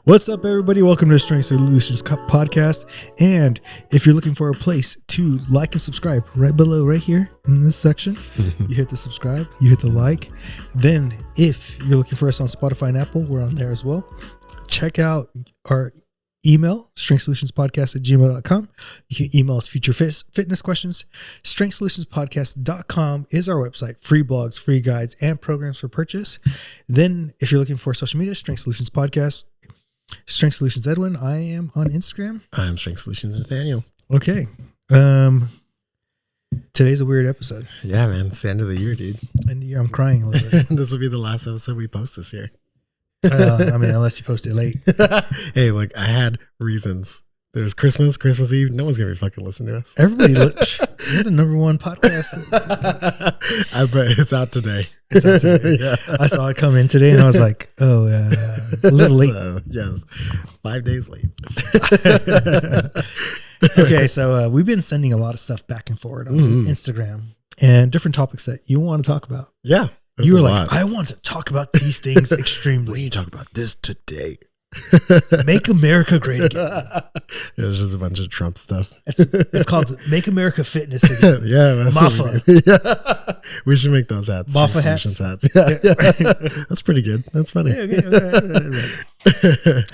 What's up, everybody? Welcome to the Strength Solutions podcast. And if you're looking for a place to like and subscribe, right below, right here in this section, you hit the subscribe, you hit the like. Then if you're looking for us on Spotify and Apple, we're on there as well. Check out our email, strengthsolutionspodcast@gmail.com. You can email us future fitness questions. Strengthsolutionspodcast.com is our website. Free blogs, free guides, and programs for purchase. Then if you're looking for social media, Strength Solutions Podcast. Strength Solutions Edwin. I am on Instagram. I'm Strength Solutions Nathaniel. Okay. Today's a weird episode. Yeah, man. It's the end of the year, dude. End of the year. I'm crying a little bit. This will be the last episode we post this year. I mean, unless you post it late. Hey, look, I had reasons. There's Christmas Eve. No one's going to be fucking listening to us. Everybody, you're the number one podcast. I bet it's out today. It's out today. Yeah. I saw it come in today and I was like, oh, a little late. Yes. 5 days late. Okay, so we've been sending a lot of stuff back and forward on Instagram and different topics that you want to talk about. Yeah. You were like, I want to talk about these things extremely. We need to talk about this today. Make America Great Again. It's just a bunch of Trump stuff. It's called Make America Fitness Again. Yeah, that's MAFA. Yeah. We should make those hats. MAFA hats. Yeah. That's pretty good. That's funny. Okay.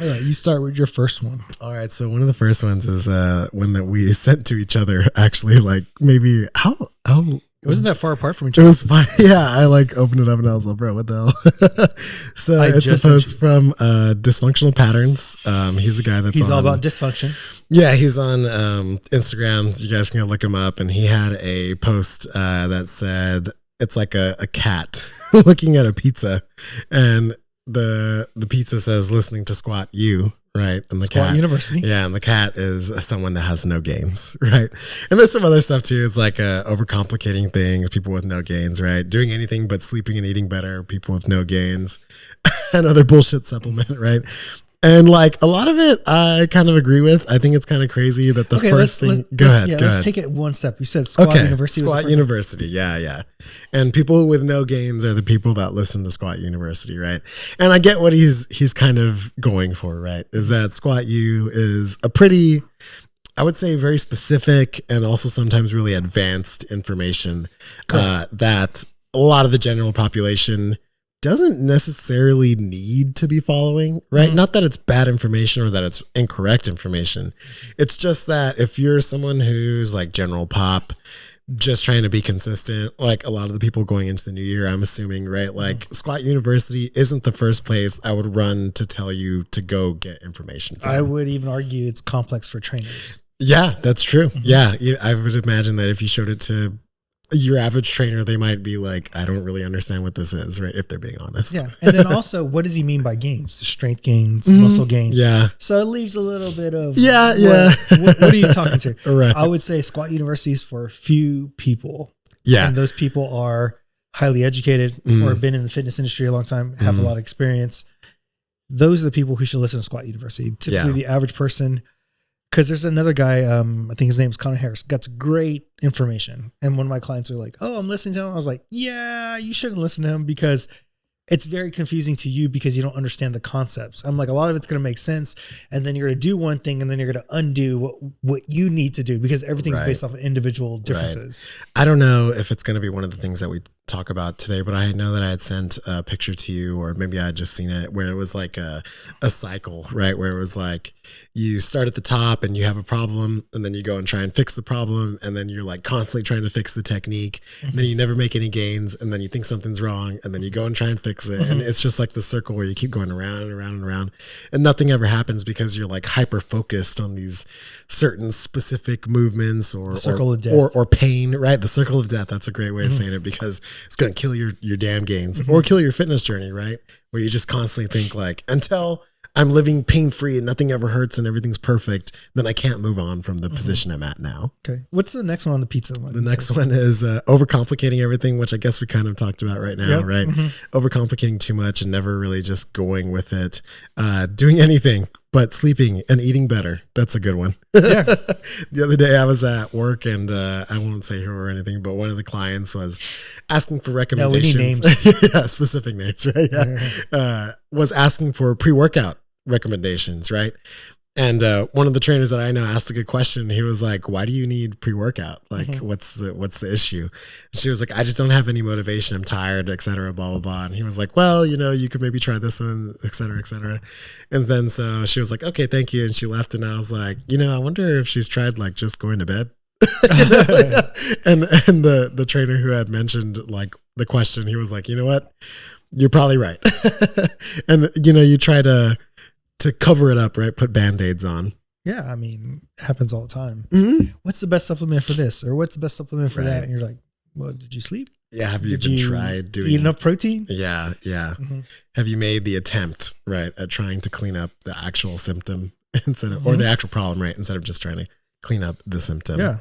All right, you start with your first one. All right. So one of the first ones is one that we sent to each other. Actually, like maybe how. It wasn't that far apart from each other. other. It was funny. Yeah, I like opened it up and I was like, bro, what the hell? So it's a post from Dysfunctional Patterns. He's a guy he's all about dysfunction. Yeah, he's on Instagram. You guys can go look him up. And he had a post that said, it's like a cat looking at a pizza. And the pizza says, listening to Squat U. Right. And the Squat cat University. Yeah. And the cat is someone that has no gains. Right. And there's some other stuff too. It's like overcomplicating things, people with no gains, right? Doing anything but sleeping and eating better, people with no gains. Another bullshit supplement, right? And like a lot of it, I kind of agree with. I think it's kind of crazy that the first thing. Go ahead. Let's take it one step. You said Squat University. Squat University. Yeah. And people with no gains are the people that listen to Squat University, right? And I get what he's kind of going for, right? Is that Squat U is a pretty, I would say, very specific and also sometimes really advanced information that a lot of the general population doesn't necessarily need to be following, right? Mm-hmm. Not that it's bad information or that it's incorrect information. It's just that if you're someone who's like general pop, just trying to be consistent, like a lot of the people going into the new year, I'm assuming, right? Like Squat University isn't the first place I would run to tell you to go get information from. I would even argue it's complex for training. Yeah, that's true. Mm-hmm. Yeah, I would imagine that if you showed it to your average trainer, they might be like, I don't really understand what this is, right? If they're being honest. Yeah. And then also, what does he mean by gains? Strength gains, muscle gains. Yeah. So it leaves a little bit of, What are you talking to? Right. I would say Squat University is for a few people. Yeah. And those people are highly educated or have been in the fitness industry a long time, have a lot of experience. Those are the people who should listen to Squat University. Typically the average person, because there's another guy, I think his name is Connor Harris, got great information. And one of my clients are like, oh, I'm listening to him. I was like, yeah, you shouldn't listen to him because it's very confusing to you because you don't understand the concepts. I'm like, a lot of it's going to make sense. And then you're going to do one thing and then you're going to undo what you need to do because everything's based off of individual differences. Right. I don't know if it's going to be one of the things that we talk about today, but I know that I had sent a picture to you, or maybe I had just seen it, where it was like a cycle, right? Where it was like you start at the top and you have a problem and then you go and try and fix the problem. And then you're like constantly trying to fix the technique. And then you never make any gains. And then you think something's wrong. And then you go and try and fix it. And it's just like the circle where you keep going around and around and around. And nothing ever happens because you're like hyper focused on these certain specific movements or circle of death. Or pain, right? The circle of death. That's a great way of saying it because it's going to kill your damn gains or kill your fitness journey, right? Where you just constantly think like, until I'm living pain-free and nothing ever hurts and everything's perfect, then I can't move on from the position I'm at now. Okay. What's the next one on the pizza one? The next one is overcomplicating everything, which I guess we kind of talked about right now, right? Overcomplicating too much and never really just going with it. Doing anything but sleeping and eating better. That's a good one. Yeah. The other day I was at work and I won't say who or anything, but one of the clients was asking for recommendations. No, we need names. Yeah, specific names, right? Yeah. Was asking for pre-workout recommendations, right? And one of the trainers that I know asked a good question. He was like, "Why do you need pre-workout? Like, what's the issue?" And she was like, "I just don't have any motivation. I'm tired, et cetera, blah, blah, blah." And he was like, "Well, you could maybe try this one, et cetera, et cetera." And then so she was like, "Okay, thank you." And she left. And I was like, I wonder if she's tried like just going to bed. and the trainer who had mentioned like the question, he was like, "You know what? You're probably right." And you try to cover it up, right? Put Band-Aids on. Yeah, I mean, it happens all the time. Mm-hmm. What's the best supplement for this, or what's the best supplement for that? And you're like, well, did you sleep? Yeah, have you even tried doing eat enough protein? Yeah. Mm-hmm. Have you made the attempt, right, at trying to clean up the actual symptom instead of, or the actual problem, right, instead of just trying to clean up the symptom? Yeah.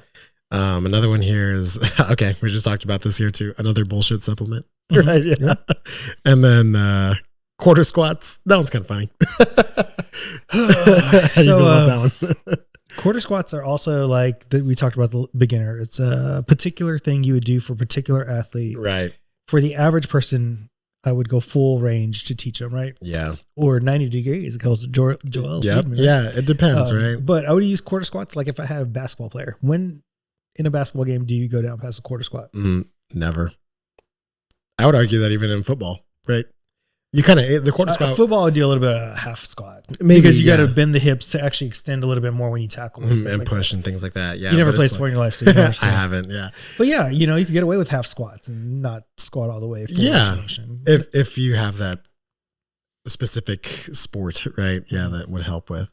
Another one here is okay. We just talked about this here too. Another bullshit supplement, right? Yeah. Yep. And then quarter squats. That one's kind of funny. So quarter squats are also like we talked about the beginner. It's a particular thing you would do for a particular athlete. Right. For the average person, I would go full range to teach them, right? Yeah. Or 90 degrees. It goes Joel. Yep. Right? Yeah, it depends, right? But I would use quarter squats like if I had a basketball player. When in a basketball game do you go down past a quarter squat? Never. I would argue that even in football, right? You kind of the quarter squat. Football would do a little bit of a half squat, maybe, because you got to bend the hips to actually extend a little bit more when you tackle and like push that. And things like that. Yeah, you never played sport in your life, so you don't understand. I haven't. Yeah, but yeah, you can get away with half squats and not squat all the way. If you have that specific sport, right? Yeah, that would help with.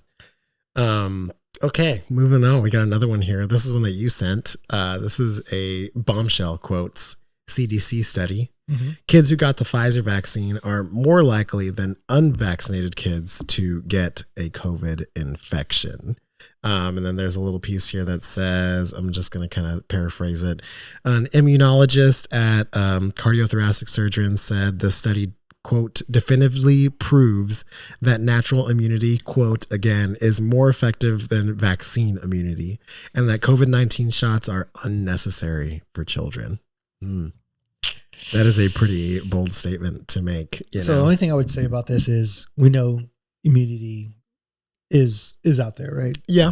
Okay, moving on. We got another one here. This is one that you sent. This is a bombshell quotes CDC study. Kids who got the Pfizer vaccine are more likely than unvaccinated kids to get a COVID infection. And then there's a little piece here that says, I'm just going to kind of paraphrase it. An immunologist at cardiothoracic surgeon said the study, quote, definitively proves that natural immunity, quote, again, is more effective than vaccine immunity, and that COVID-19 shots are unnecessary for children. That is a pretty bold statement to make. So the only thing I would say about this is we know immunity is out there, right? Yeah.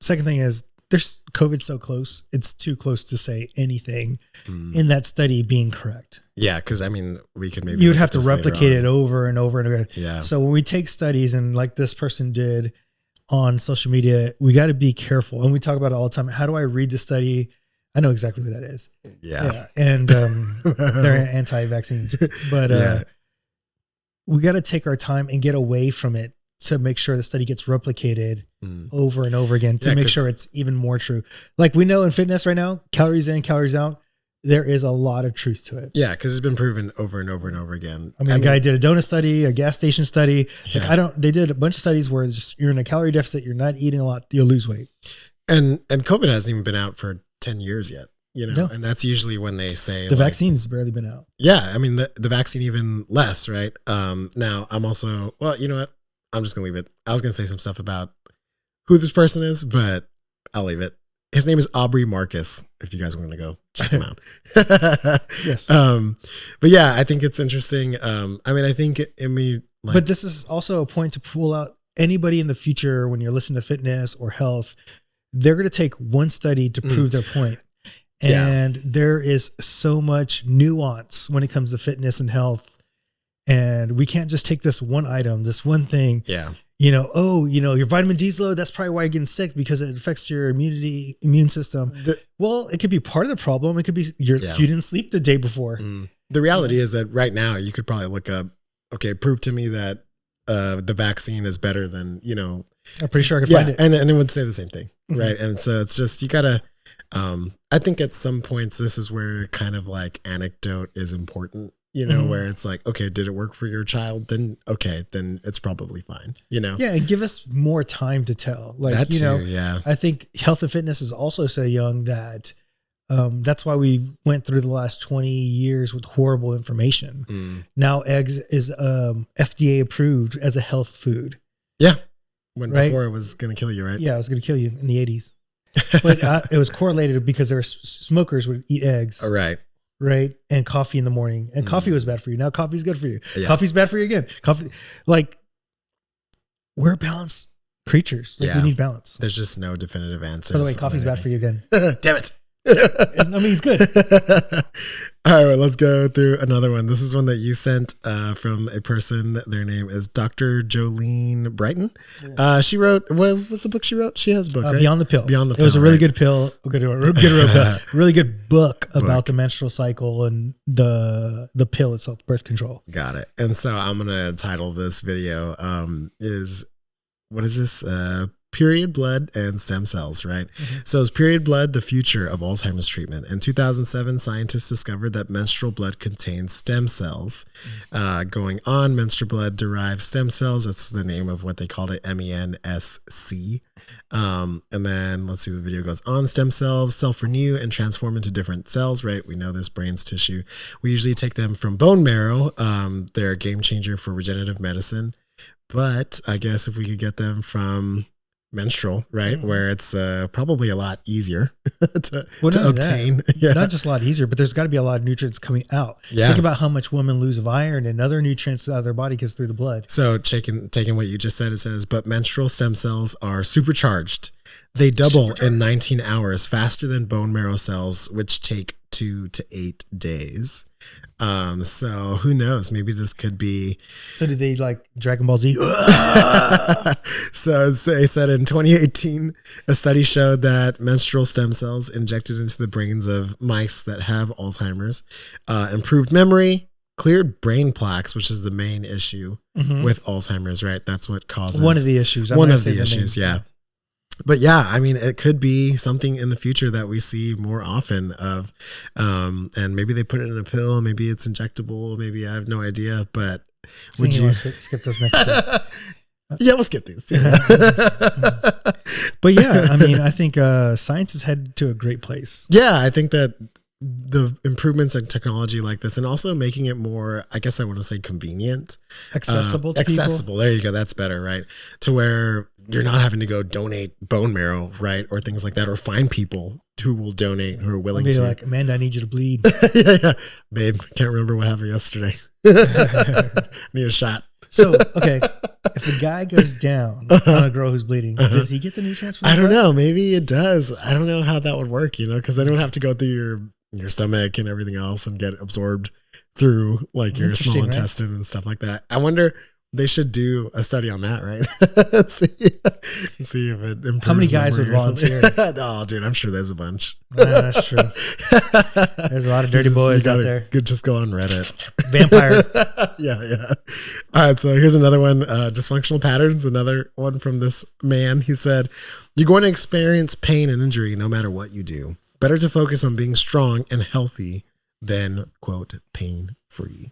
Second thing is there's COVID so close. It's too close to say anything in that study being correct. Yeah. Because I mean, we could maybe you would have to replicate it over and over and over. Yeah. So when we take studies and like this person did on social media, we got to be careful. And we talk about it all the time. How do I read the study? I know exactly who that is. Yeah. And they're anti-vaccines. But we got to take our time and get away from it to make sure the study gets replicated over and over again to make sure it's even more true. Like we know in fitness right now, calories in, calories out, there is a lot of truth to it. Yeah, because it's been proven over and over and over again. I mean, a guy did a donut study, a gas station study. Yeah. They did a bunch of studies where you're in a calorie deficit, you're not eating a lot, you'll lose weight. And COVID hasn't even been out for 10 years yet, no. And that's usually when they say the vaccine's barely been out. Yeah. I mean, the vaccine even less, right? Now I'm also, well, you know what? I'm just going to leave it. I was going to say some stuff about who this person is, but I'll leave it. His name is Aubrey Marcus, if you guys want to go check him out. Yes. But yeah, I think it's interesting. I mean, I think but this is also a point to pull out anybody in the future when you're listening to fitness or health. They're going to take one study to prove their point. And there is so much nuance when it comes to fitness and health. And we can't just take this one item, this one thing. Yeah. Your vitamin D's low. That's probably why you're getting sick, because it affects your immune system. Well, it could be part of the problem. It could be you didn't sleep the day before. The reality is that right now you could probably look up, okay, prove to me that the vaccine is better than, I'm pretty sure I could find it. And it would say the same thing. Right. And so it's just, you gotta, I think at some points, this is where kind of like anecdote is important, where it's like, okay, did it work for your child? Then, okay, then it's probably fine, Yeah. And give us more time to tell. Like, that too, yeah. I think health and fitness is also so young that that's why we went through the last 20 years with horrible information. Now eggs is FDA approved as a health food. Yeah. Before it was going to kill you, right? Yeah, it was going to kill you in the 80s. But it was correlated because there were smokers would eat eggs. All right. Right. And coffee in the morning. And coffee was bad for you. Now coffee's good for you. Yeah. Coffee's bad for you again. Coffee, like, we're balanced creatures. Like, we need balance. There's just no definitive answer. By the way, coffee's bad for you again. Damn it. I mean, it's good. All right, well, let's go through another one. This is one that you sent from a person. Their name is Dr. Jolene Brighton. She wrote, what was the book she wrote? She has a book, right? Beyond the Pill. Beyond the Pill. It was a really good pill. Really good book about the menstrual cycle and the pill itself, birth control. Got it. And so I'm going to title this video what is this? Period blood and stem cells, right? So is period blood the future of Alzheimer's treatment? In 2007, scientists discovered that menstrual blood contains stem cells. Going on, menstrual blood derived stem cells. That's the name of what they called it, MENSC. And then let's see, the video goes on. Stem cells self-renew and transform into different cells, right? We know this, brain's tissue. We usually take them from bone marrow. They're a game changer for regenerative medicine. But I guess if we could get them from menstrual, right, where it's probably a lot easier to obtain. Not just a lot easier, but there's got to be a lot of nutrients coming out. Think about how much women lose of iron and other nutrients out of their body because through the blood. So taking what you just said, it says, but menstrual stem cells are supercharged. They double in 19 hours faster than bone marrow cells, which take 2 to 8 days. So who knows? Maybe this could be. So did they like Dragon Ball Z? So they said in 2018, a study showed that menstrual stem cells injected into the brains of mice that have Alzheimer's improved memory, cleared brain plaques, which is the main issue with Alzheimer's, right? That's what causes one of the issues. Yeah. But yeah, I mean, it could be something in the future that we see more often of, and maybe they put it in a pill, maybe it's injectable, maybe I have no idea, but would you skip those next two? Yeah, we'll skip these. But yeah, I mean, I think science is headed to a great place. Yeah, I think that the improvements in technology like this, and also making it more, I guess I want to say convenient, accessible to people. There you go. That's better, right? To where you're not having to go donate bone marrow, right? Or things like that, or find people who will donate, who are willing to. Like, Amanda, I need you to bleed. yeah. Babe, can't remember what happened yesterday. Need a shot. So, okay, if a guy goes down on a girl who's bleeding, does he get the nutrients? I don't know. Maybe it does. I don't know how that would work, because they don't have to go through your stomach and everything else and get absorbed through like your small intestine and stuff like that. I wonder, they should do a study on that, right? see if it improves. How many guys would volunteer? Oh, dude, I'm sure there's a bunch. That's true. There's a lot of dirty boys out there. Could just go on Reddit. Vampire. Yeah. All right, so here's another one. Dysfunctional patterns. Another one from this man. He said, "You're going to experience pain and injury no matter what you do. Better to focus on being strong and healthy than, quote, pain-free."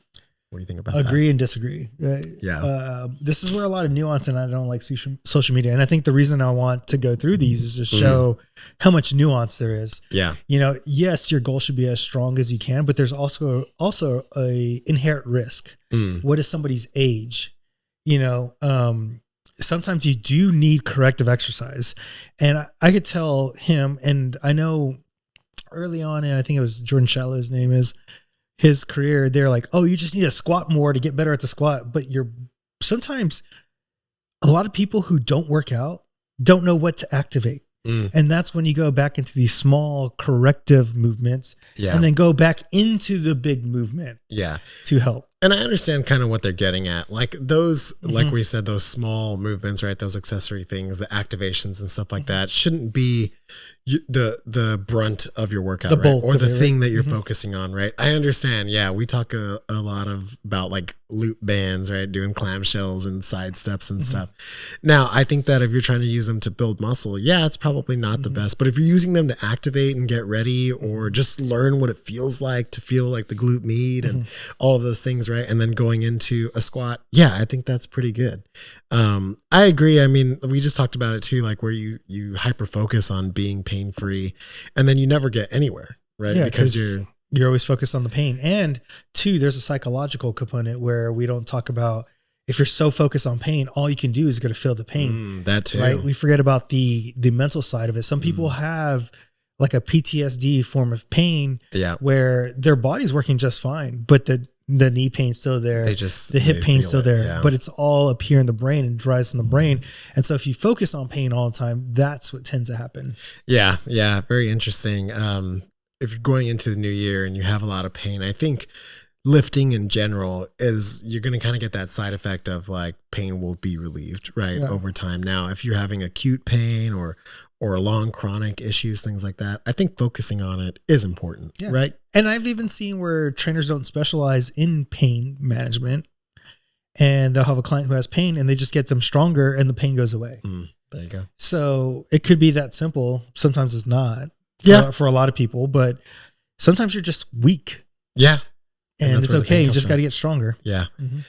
What do you think about that? Agree and disagree. Right? Yeah. This is where a lot of nuance, and I don't like social media. And I think the reason I want to go through these is to show how much nuance there is. Yeah. Yes, your goal should be as strong as you can, but there's also a inherent risk. What is somebody's age? Sometimes you do need corrective exercise. And I could tell him, and I know early on, and I think it was Jordan Shallow's name is, his career, they're like, oh, you just need to squat more to get better at the squat. But sometimes a lot of people who don't work out don't know what to activate. And that's when you go back into these small corrective movements and then go back into the big movement to help. And I understand kind of what they're getting at. Like those, like we said, those small movements, right? Those accessory things, the activations and stuff like that shouldn't be the brunt of your workout, the right? Or the thing that you're focusing on, right? I understand. Yeah, we talk a lot about like loop bands, right? Doing clamshells and side steps and stuff. Now, I think that if you're trying to use them to build muscle, it's probably not the best. But if you're using them to activate and get ready, or just learn what it feels like to feel like the glute med and all of those things, right? And then going into a squat, I think that's pretty good. I agree. I mean, we just talked about it too, like where you hyper focus on being pain-free and then you never get anywhere, right? Yeah, because you're always focused on the pain. And two, there's a psychological component where we don't talk about, if you're so focused on pain, all you can do is go to feel the pain. That too. Right? We forget about the mental side of it. Some people have like a PTSD form of pain where their body's working just fine, but the the knee pain's still there, the hip pain's still there, but it's all up here in the brain and drives in the brain. And so if you focus on pain all the time, that's what tends to happen. Yeah. Yeah. Very interesting. If you're going into the new year and you have a lot of pain, I think lifting in general is you're going to kind of get that side effect of like pain will be relieved, right? Yeah. Over time. Now, if you're having acute pain or long chronic issues, things like that, I think focusing on it is important, right? And I've even seen where trainers don't specialize in pain management, and they'll have a client who has pain and they just get them stronger and the pain goes away. There you go. So it could be that simple. Sometimes it's not for a lot of people, but sometimes you're just weak. Yeah. And it's okay. You just got to get stronger. Yeah. Mm-hmm.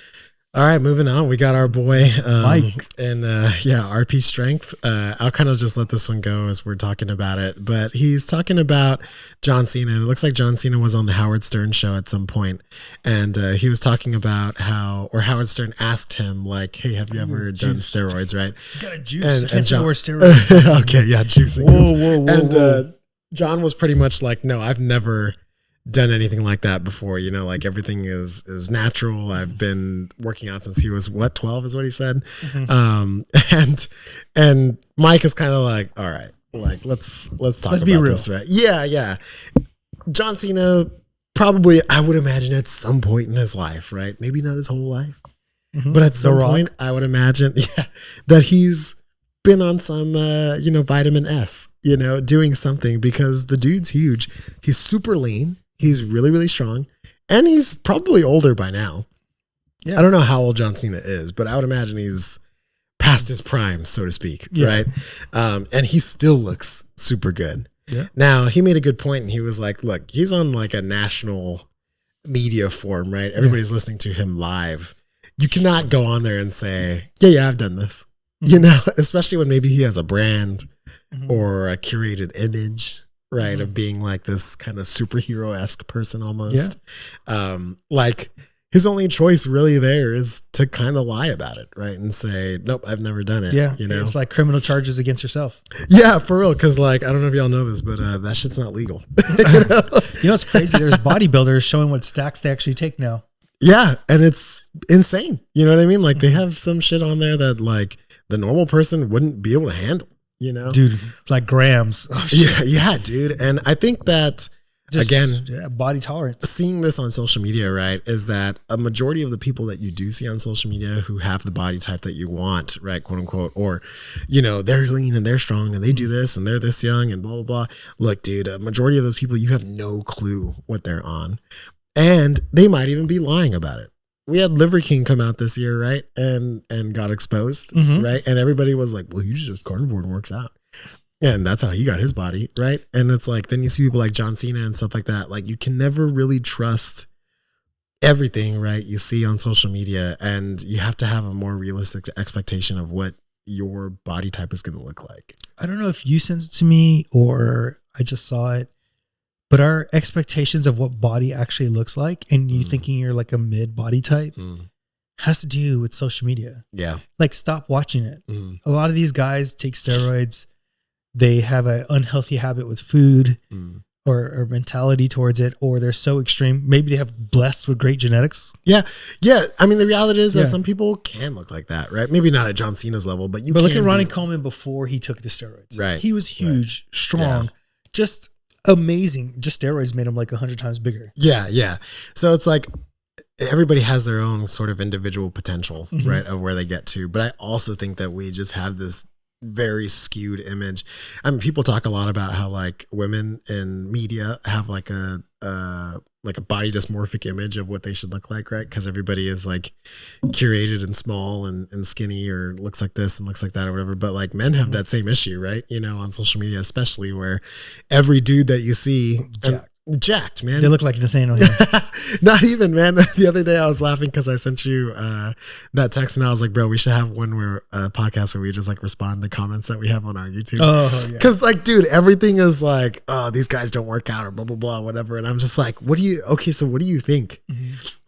All right, moving on. We got our boy Mike and RP Strength. I'll kind of just let this one go as we're talking about it. But he's talking about John Cena. And it looks like John Cena was on the Howard Stern show at some point, and he was talking about Howard Stern asked him like, "Hey, have you ever done steroids?" Right? You got to juice. You can't say the word steroids. Okay, yeah, juicing. Whoa. John was pretty much like, "No, I've never done anything like that before, you know, like everything is natural. I've been working out since he was 12 is what he said." And Mike is kind of like, all right, like let's talk about this, right? Yeah. John Cena probably, I would imagine at some point in his life, right? Maybe not his whole life, but at some point I would imagine that he's been on some vitamin S, doing something, because the dude's huge. He's super lean. He's really, really strong, and he's probably older by now. Yeah. I don't know how old John Cena is, but I would imagine he's past his prime, so to speak, right? And he still looks super good. Yeah. Now, he made a good point, and he was like, look, he's on like a national media forum, right? Everybody's listening to him live. You cannot go on there and say, yeah, I've done this, especially when maybe he has a brand or a curated image, right, of being like this kind of superhero-esque person almost. Like his only choice really there is to kind of lie about it, right, and say, nope, I've never done it. It's like criminal charges against yourself. Yeah, for real, because like, I don't know if y'all know this, but that shit's not legal. It's crazy. There's bodybuilders showing what stacks they actually take now. Yeah, and it's insane. You know what I mean? Like they have some shit on there that like the normal person wouldn't be able to handle. Dude, like grams. Oh, yeah, dude. And I think that body tolerance, seeing this on social media, right, is that a majority of the people that you do see on social media who have the body type that you want, right, quote unquote, or, they're lean and they're strong and they do this and they're this young and blah, blah, blah. Look, dude, a majority of those people, you have no clue what they're on, and they might even be lying about it. We had Liver King come out this year, right? And got exposed, right? And everybody was like, well, he's just carnivore and works out. And that's how he got his body, right? And it's like, then you see people like John Cena and stuff like that. Like you can never really trust everything, right, you see on social media. And you have to have a more realistic expectation of what your body type is going to look like. I don't know if you sent it to me or I just saw it, but our expectations of what body actually looks like, and you thinking you're like a mid body type, has to do with social media. Yeah. Like stop watching it. A lot of these guys take steroids. They have an unhealthy habit with food or mentality towards it, or they're so extreme. Maybe they have blessed with great genetics. Yeah. I mean, the reality is that some people can look like that, right? Maybe not at John Cena's level, but look at Ronnie Coleman before he took the steroids. Right. He was huge, strong, just amazing. Just steroids made him like 100 times bigger. Yeah. So it's like everybody has their own sort of individual potential, right, of where they get to. But I also think that we just have this very skewed image. I mean, people talk a lot about how like women in media have like a body dysmorphic image of what they should look like, right? Because everybody is like curated and small and skinny, or looks like this and looks like that or whatever. But like men have that same issue, right? On social media, especially, where every dude that you see jacked, man. They look like Nathaniel. Not even, man. The other day I was laughing because I sent you that text and I was like, bro, we should have a podcast where we just like respond to comments that we have on our YouTube. Because like, dude, everything is like, oh, these guys don't work out or blah, blah, blah, whatever. And I'm just like, so what do you think?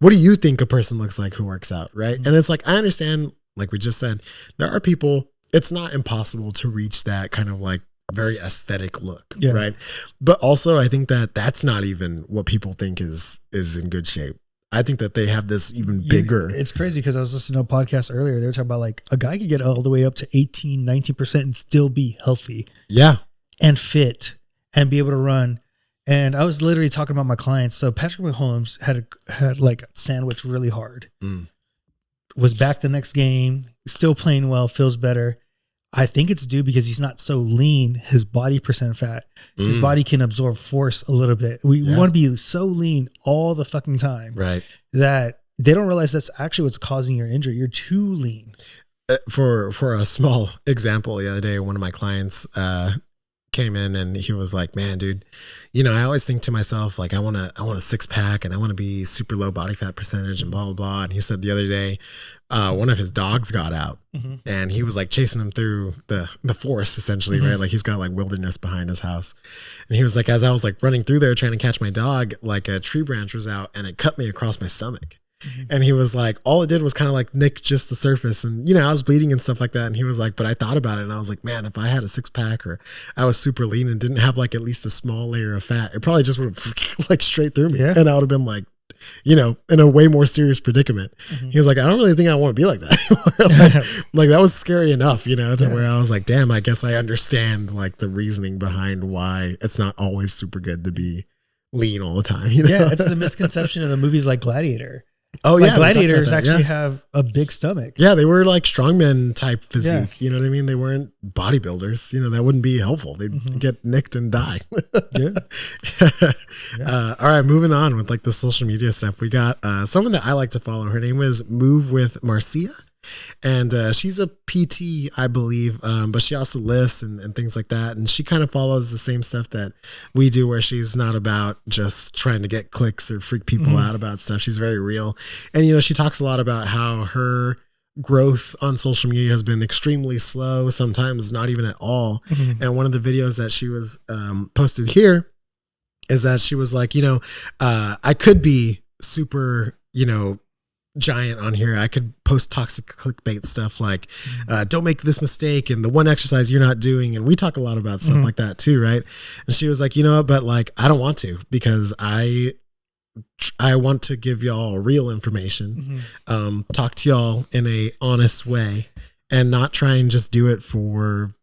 What do you think a person looks like who works out, right? And it's like, I understand, like we just said, there are people, it's not impossible to reach that kind of like very aesthetic look, right? But also I think that that's not even what people think is in good shape. I think that they have this even bigger. It's crazy because I was listening to a podcast earlier. They were talking about like a guy could get all the way up to 18, 19% and still be healthy. Yeah. And fit and be able to run. And I was literally talking about my clients. So Patrick Mahomes had like sandwich really hard. Was back the next game, still playing well, feels better. I think it's due because he's not so lean. His body percent fat, his body can absorb force a little bit. We want to be so lean all the fucking time, right? That they don't realize that's actually what's causing your injury. You're too lean. For a small example, the other day, one of my clients came in and he was like, "Man, dude, you know, I always think to myself, like, I want a six pack and I want to be super low body fat percentage and blah, blah, blah." And he said the other day, one of his dogs got out and he was like chasing him through the forest essentially, right? Like he's got like wilderness behind his house. And he was like, as I was like running through there trying to catch my dog, like a tree branch was out and it cut me across my stomach. And he was like, all it did was kind of like nick just the surface. And, you know, I was bleeding and stuff like that. And he was like, but I thought about it and I was like, man, if I had a six pack or I was super lean and didn't have like at least a small layer of fat, it probably just would have like straight through me. Yeah. And I would have been like, you know, in a way more serious predicament. He was like, I don't really think I want to be like that. like that was scary enough, you know, to where I was like, damn, I guess I understand like the reasoning behind why it's not always super good to be lean all the time. You know? Yeah, it's the misconception of the movies like Gladiator. Oh like yeah, gladiators actually have a big stomach. Yeah, they were like strongmen type physique. Yeah. You know what I mean? They weren't bodybuilders. You know, that wouldn't be helpful. They'd get nicked and die. All right, moving on with like the social media stuff. We got someone that I like to follow. Her name is Move with Marcia. And she's a PT, I believe, but she also lifts and things like that. And she kind of follows the same stuff that we do, where she's not about just trying to get clicks or freak people out about stuff. She's very real. And, you know, she talks a lot about how her growth on social media has been extremely slow, sometimes not even at all. And one of the videos that she was posted here is that she was like, you know, I could be super, you know, giant on here. I could post toxic clickbait stuff like don't make this mistake and the one exercise you're not doing, and we talk a lot about stuff like that too, right? And she was like, you know, but like I don't want to, because I want to give y'all real information, talk to y'all in a honest way, and not try and just do it for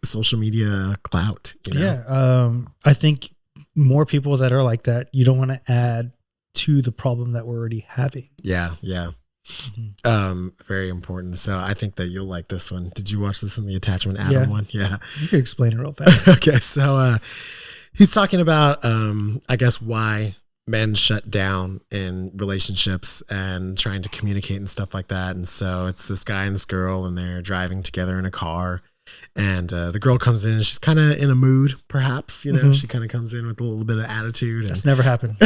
social media clout, you know? I think more people that are like that, you don't want to add to the problem that we're already having. Yeah. Very important. So I think that you'll like this one. Did you watch this in the attachment Adam one? Yeah. You could explain it real fast. Okay. So he's talking about I guess why men shut down in relationships and trying to communicate and stuff like that. And so it's this guy and this girl, and they're driving together in a car. And the girl comes in and she's kind of in a mood, perhaps, you know, she kind of comes in with a little bit of attitude. And, that's never happened.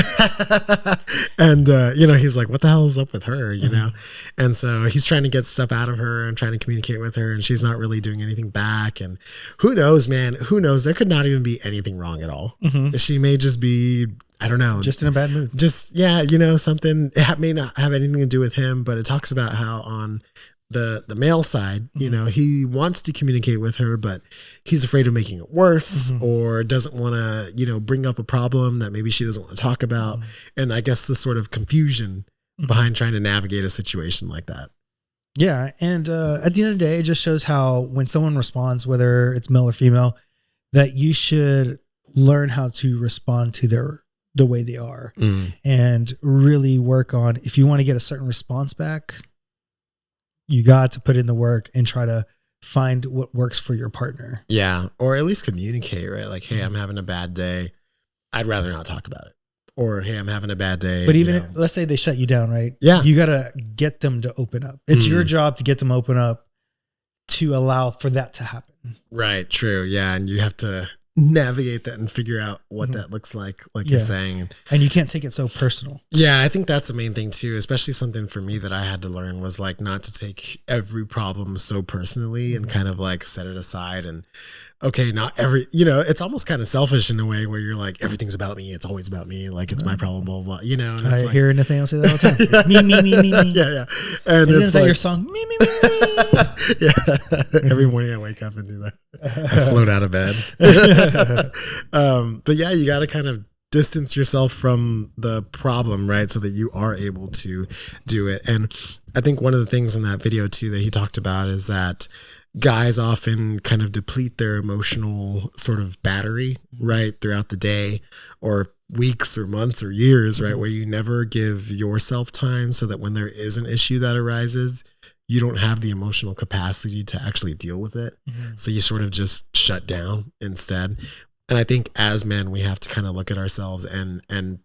and, you know, he's like, what the hell is up with her, you know? And so he's trying to get stuff out of her and trying to communicate with her, and she's not really doing anything back. And who knows, man, who knows? There could not even be anything wrong at all. She may just be, I don't know, just in a bad mood. Just, yeah, you know, something, it may not have anything to do with him, but it talks about how on the male side, you know, he wants to communicate with her, but he's afraid of making it worse, or doesn't want to, you know, bring up a problem that maybe she doesn't want to talk about. And I guess the sort of confusion behind trying to navigate a situation like that. Yeah. And at the end of the day, it just shows how when someone responds, whether it's male or female, that you should learn how to respond to the way they are, and really work on, if you want to get a certain response back, you got to put in the work and try to find what works for your partner. Yeah. Or at least communicate, right? Like, hey, I'm having a bad day. I'd rather not talk about it. Or, hey, I'm having a bad day. But even let's say they shut you down, right? Yeah. You got to get them to open up. It's your job to get them open up to allow for that to happen. Right. True. Yeah. And you have to navigate that and figure out what that looks like you're saying. And you can't take it so personal. Yeah, I think that's the main thing too, especially something for me that I had to learn was like not to take every problem so personally and kind of like set it aside. And okay, not every, you know, it's almost kind of selfish in a way where you're like, everything's about me. It's always about me. Like it's my problem, blah, blah, blah, you know. And I it's hear Nathaniel say that all the time. It's me. Yeah. And it's like your song, me. Yeah. Every morning I wake up and do that. I float out of bed. But yeah, you got to kind of distance yourself from the problem, right? So that you are able to do it. And I think one of the things in that video too that he talked about is that guys often kind of deplete their emotional sort of battery, right, throughout the day or weeks or months or years, right, where you never give yourself time so that when there is an issue that arises, you don't have the emotional capacity to actually deal with it. So you sort of just shut down instead. And I think as men, we have to kind of look at ourselves and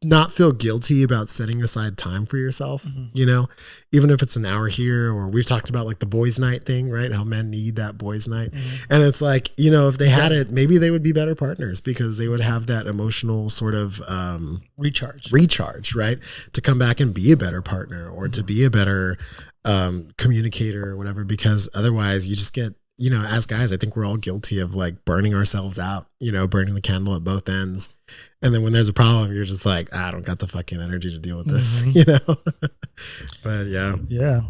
not feel guilty about setting aside time for yourself, you know, even if it's an hour here, or we've talked about like the boys' night thing, right? How men need that boys' night. And it's like, you know, if they had it, maybe they would be better partners because they would have that emotional sort of recharge, right? To come back and be a better partner or to be a better communicator or whatever, because otherwise you just get, you know, as guys, I think we're all guilty of like burning ourselves out, you know, burning the candle at both ends. And then when there's a problem, you're just like, I don't got the fucking energy to deal with this, you know? But yeah. Yeah.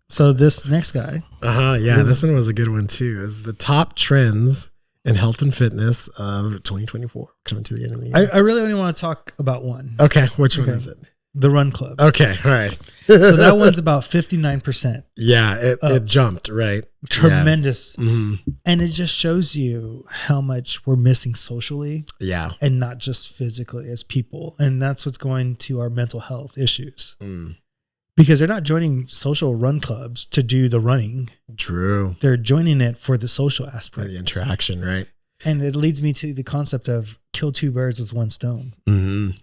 So this next guy. Yeah. This one was a good one too. Is the top trends in health and fitness of 2024 coming to the end of the year. I really only want to talk about one. Okay. Which one is it? The Run Club. Okay. All right. So that one's about 59%. Yeah. It jumped, right? Tremendous. Yeah. And it just shows you how much we're missing socially. Yeah. And not just physically as people. And that's what's going to our mental health issues. Because they're not joining social run clubs to do the running. True. They're joining it for the social aspect. For the interaction, right? And it leads me to the concept of kill two birds with one stone.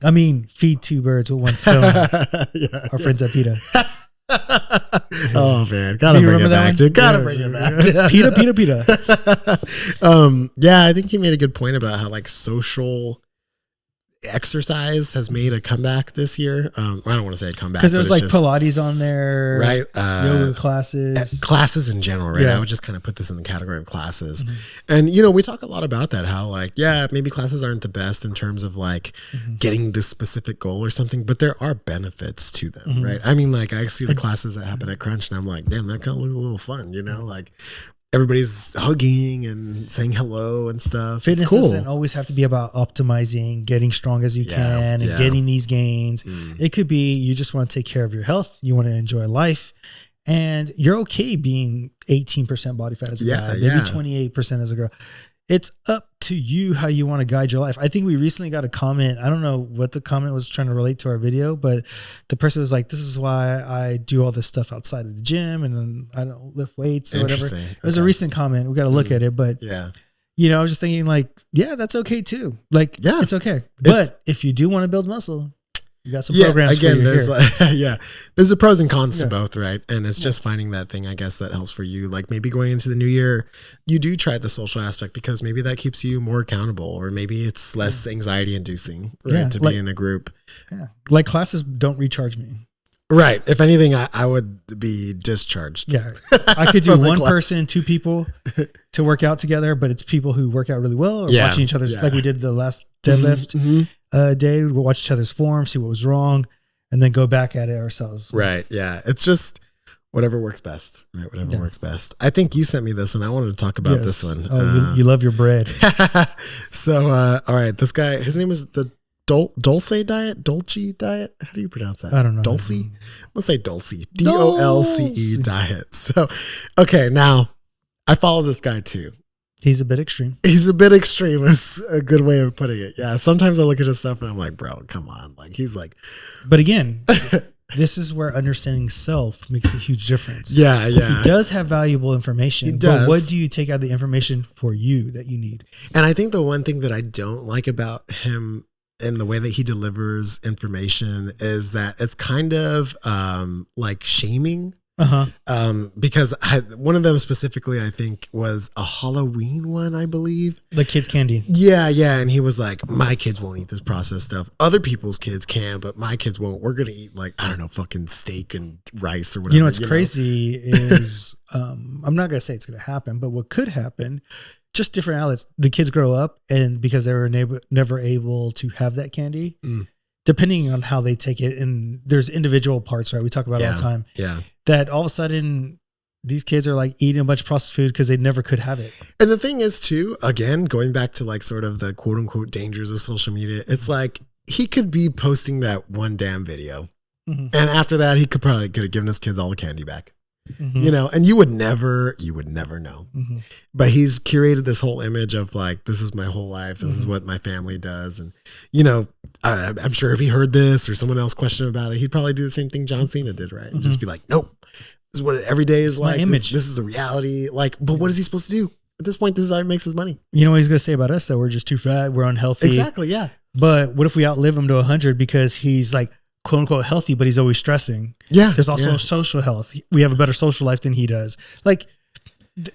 I mean, feed two birds with one stone. Our friends at PETA. Oh man, gotta bring it back. Gotta bring it back. PETA. Yeah, I think he made a good point about how like social exercise has made a comeback this year. I don't want to say a comeback because there's like just, Pilates on there, right? Yoga classes in general, right? I would just kind of put this in the category of classes. And you know, we talk a lot about that, how like, yeah, maybe classes aren't the best in terms of like getting this specific goal or something, but there are benefits to them, right? I mean, like I see the classes that happen at Crunch and I'm like, damn, that kind of look a little fun, you know, like everybody's hugging and saying hello and stuff. Fitness doesn't always have to be about optimizing, getting strong as you can and getting these gains. It could be you just want to take care of your health. You want to enjoy life. And you're okay being 18% body fat as a guy, maybe 28% as a girl. It's up to you how you want to guide your life. I think we recently got a comment. I don't know what the comment was trying to relate to our video, but the person was like, this is why I do all this stuff outside of the gym and then I don't lift weights or whatever. It was a recent comment. We got to look at it, but you know, I was just thinking like, yeah, that's okay too. Like, it's okay. But if you do want to build muscle, you got some programs again, for you there's here. like, there's the pros and cons to both, right? And it's just finding that thing, I guess, that helps for you. Like maybe going into the new year, you do try the social aspect because maybe that keeps you more accountable, or maybe it's less anxiety inducing, right? To be in a group. Like classes don't recharge me. Right. If anything, I would be discharged. Yeah. I could do one person, two people to work out together, but it's people who work out really well or watching each other's, like we did the last deadlift day. We'll watch each other's form, see what was wrong, and then go back at it ourselves. Right. Yeah. It's just whatever works best. Right. Whatever works best. I think you sent me this and I wanted to talk about this one. Oh, you love your bread. So, all right. This guy, his name is the Dolce diet? Dolce diet? How do you pronounce that? I don't know. Dolce? I'm going to say Dolce. DOLCE diet. So, okay. Now, I follow this guy too. He's a bit extreme. He's a bit extreme is a good way of putting it. Yeah. Sometimes I look at his stuff and I'm like, bro, come on. Like, he's like. But again, this is where understanding self makes a huge difference. Yeah. He does have valuable information. He does. But what do you take out of the information for you that you need? And I think the one thing that I don't like about him and the way that he delivers information is that it's kind of like shaming. Because one of them specifically, I think, was a Halloween one, I believe. The kids' candy. Yeah. And he was like, my kids won't eat this processed stuff. Other people's kids can, but my kids won't. We're going to eat like, I don't know, fucking steak and rice or whatever. You know, what's crazy is, I'm not going to say it's going to happen, but what could happen, just different outlets. The kids grow up and because they were never able to have that candy, depending on how they take it. And there's individual parts, right? We talk about it all the time. Yeah. That all of a sudden these kids are like eating a bunch of processed food because they never could have it. And the thing is too, again, going back to like sort of the quote unquote dangers of social media, it's like he could be posting that one damn video. And after that, he could have given his kids all the candy back. You know, and you would never know. But he's curated this whole image of like, this is my whole life. This is what my family does. And, you know, I'm sure if he heard this or someone else questioned about it, he'd probably do the same thing John Cena did, right? And just be like, nope, this is what every day is like. My image. This is the reality. Like, but what is he supposed to do? At this point, this is how he makes his money. You know what he's going to say about us? That we're just too fat. We're unhealthy. Exactly. Yeah. But what if we outlive him to 100 because he's like, quote unquote healthy, but he's always stressing. Yeah. There's also social health. We have a better social life than he does. Like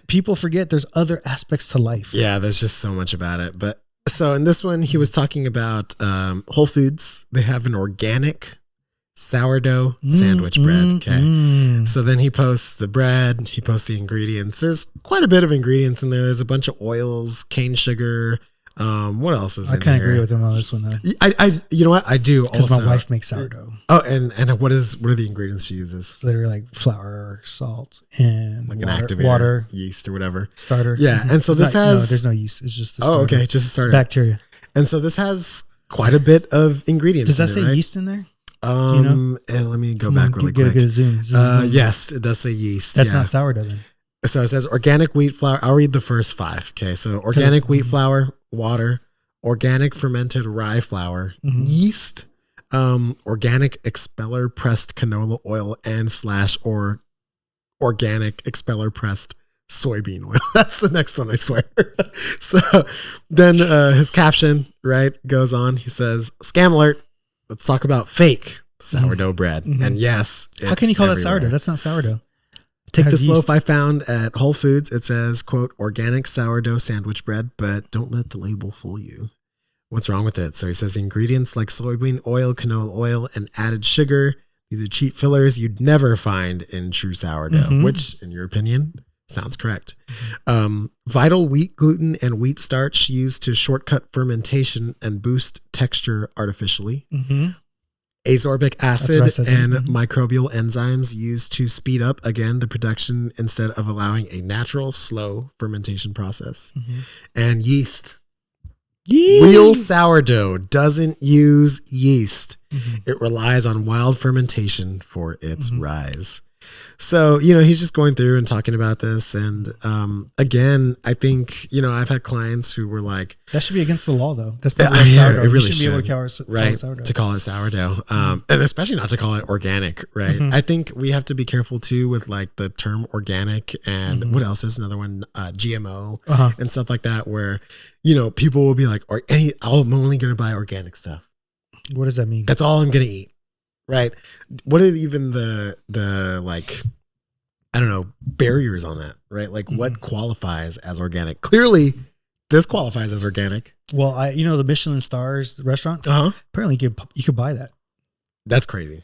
people forget there's other aspects to life. Yeah. There's just so much about it. But so in this one, he was talking about Whole Foods. They have an organic sourdough sandwich bread. Okay. So then he posts the bread. He posts the ingredients. There's quite a bit of ingredients in there. There's a bunch of oils, cane sugar. What else is in there? I kind of agree with him on this one though. I you know what? I do also. Because my wife makes sourdough. Oh, and what are the ingredients she uses? It's literally like flour, salt, and like water, an activator, water, yeast or whatever. Starter. Yeah. And so this has there's no yeast. It's just the starter. Oh, okay. Just a starter. It's bacteria. And so this has quite a bit of ingredients. Does that say yeast in there? Do you know? And let me go back really quick. Get a zoom. Yes, it does say yeast. That's not sourdough then. So it says organic wheat flour. I'll read the first 5. Okay. So organic wheat flour, water, organic fermented rye flour, yeast, organic expeller pressed canola oil, and or organic expeller pressed soybean oil. That's the next one, I swear. So then his caption, right, goes on. He says, scam alert. Let's talk about fake sourdough bread. And yes, how can you call that sourdough? That's not sourdough. Take this loaf I found at Whole Foods. It says, quote, organic sourdough sandwich bread, but don't let the label fool you. What's wrong with it? So he says ingredients like soybean oil, canola oil, and added sugar. These are cheap fillers you'd never find in true sourdough, which, in your opinion, sounds correct. Vital wheat gluten and wheat starch used to shortcut fermentation and boost texture artificially. Ascorbic acid and microbial enzymes used to speed up, again, the production instead of allowing a natural, slow fermentation process. And yeast. Real sourdough doesn't use yeast. It relies on wild fermentation for its rise. So, you know, he's just going through and talking about this. And again, I think, you know, I've had clients who were like, that should be against the law, though. That's not sourdough. It really should be able to call it sourdough. To call it sourdough. And especially not to call it organic, right? I think we have to be careful too with like the term organic and what else is another one? GMO and stuff like that, where, you know, people will be like, I'm only going to buy organic stuff. What does that mean? That's all I'm going to eat. Right. What are even the like, I don't know, barriers on that, right? Like what qualifies as organic? Clearly this qualifies as organic. Well, the Michelin stars restaurants, apparently you could buy that. That's crazy.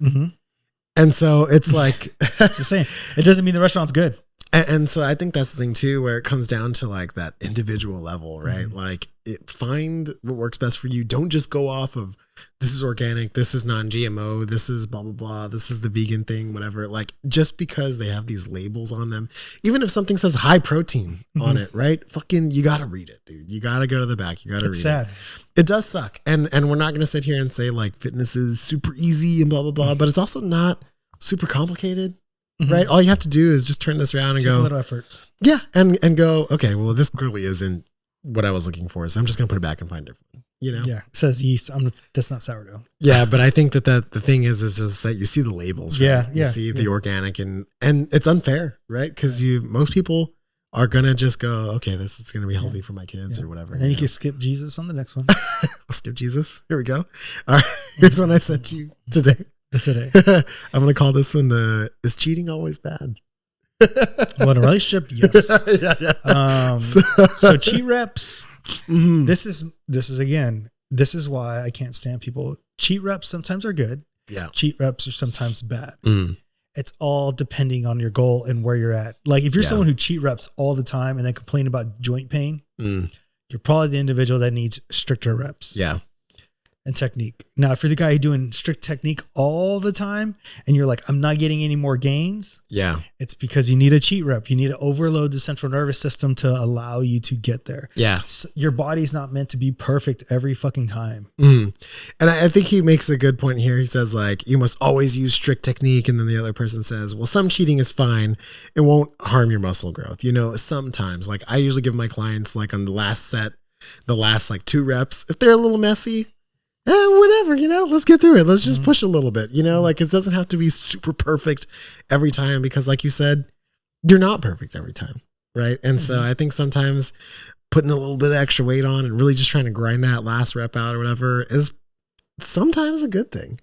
And so it's like, just saying, it doesn't mean the restaurant's good. And so I think that's the thing too, where it comes down to like that individual level, right? Like find what works best for you. Don't just go off of, this is organic, this is non-GMO, this is blah, blah, blah, this is the vegan thing, whatever. Like just because they have these labels on them, even if something says high protein on it, right? Fucking, you got to read it, dude. You got to go to the back. You got to read it. It's sad. It does suck. And we're not going to sit here and say like fitness is super easy and blah, blah, blah, but it's also not super complicated, right? All you have to do is just turn this around and go, a little effort. Yeah. And go, okay, well, this clearly isn't what I was looking for. So I'm just going to put it back and find different. You know? Yeah. It says yeast. That's not sourdough. Yeah. But I think that the thing is just that you see the labels. Right? Yeah. You see the organic and it's unfair, right? Because most people are going to just go, okay, this is going to be healthy for my kids or whatever. And then you can skip Jesus on the next one. I'll skip Jesus. Here we go. All right. Here's one I sent you today. I'm going to call this one is cheating always bad? Well, in a relationship, yes. So cheat reps. This is why I can't stand people. Cheat reps sometimes are good. Yeah. Cheat reps are sometimes bad. It's all depending on your goal and where you're at. Like if you're someone who cheat reps all the time and then complain about joint pain, you're probably the individual that needs stricter reps. Yeah. and technique. Now, if you're the guy who's doing strict technique all the time and you're like, I'm not getting any more gains. Yeah. It's because you need a cheat rep. You need to overload the central nervous system to allow you to get there. Yeah. So your body's not meant to be perfect every fucking time. And I think he makes a good point here. He says like, you must always use strict technique. And then the other person says, well, some cheating is fine. It won't harm your muscle growth. You know, sometimes like I usually give my clients like on the last set, the last like 2 reps, if they're a little messy, whatever, you know, let's get through it. Let's just push a little bit, you know, like it doesn't have to be super perfect every time because like you said, you're not perfect every time. Right. And so I think sometimes putting a little bit of extra weight on and really just trying to grind that last rep out or whatever is sometimes a good thing.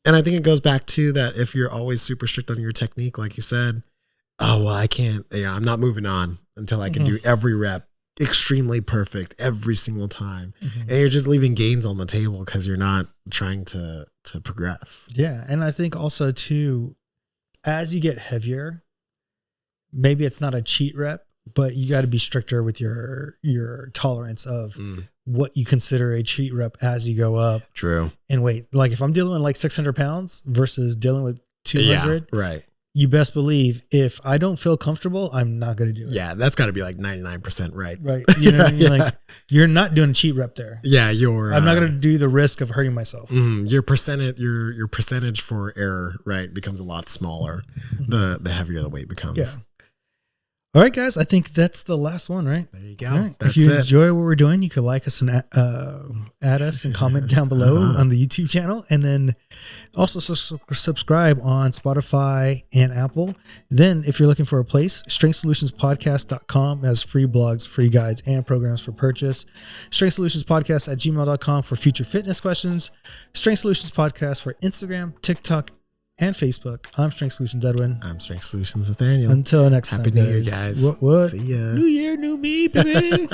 And I think it goes back to that if you're always super strict on your technique, like you said, oh, well, I can't, I'm not moving on until I can do every rep extremely perfect every single time. And you're just leaving gains on the table because you're not trying to progress. Yeah. And I think also too, as you get heavier, maybe it's not a cheat rep, but you got to be stricter with your tolerance of what you consider a cheat rep as you go up. True. And weight. Like if I'm dealing with like 600 pounds versus dealing with 200, right. You best believe if I don't feel comfortable, I'm not going to do it. Yeah, that's got to be like 99% right. Right. You know what I mean? Like you're not doing a cheat rep there. Yeah, I'm not going to do the risk of hurting myself. Your percentage for error, right, becomes a lot smaller the heavier the weight becomes. Yeah. All right, guys. I think that's the last one, right? There you go. Right. That's if you it. enjoy what we're doing, you could like us and add us and comment down below on the YouTube channel. And then also subscribe on Spotify and Apple. Then if you're looking for a place, strengthsolutionspodcast.com has free blogs, free guides, and programs for purchase. strengthsolutionspodcast@gmail.com for future fitness questions. Strength Solutions Podcast for Instagram, TikTok, and Facebook. I'm Strength Solutions Edwin. I'm Strength Solutions Nathaniel. Until next time. Happy New Year, guys. What? See ya. New year, new me, baby.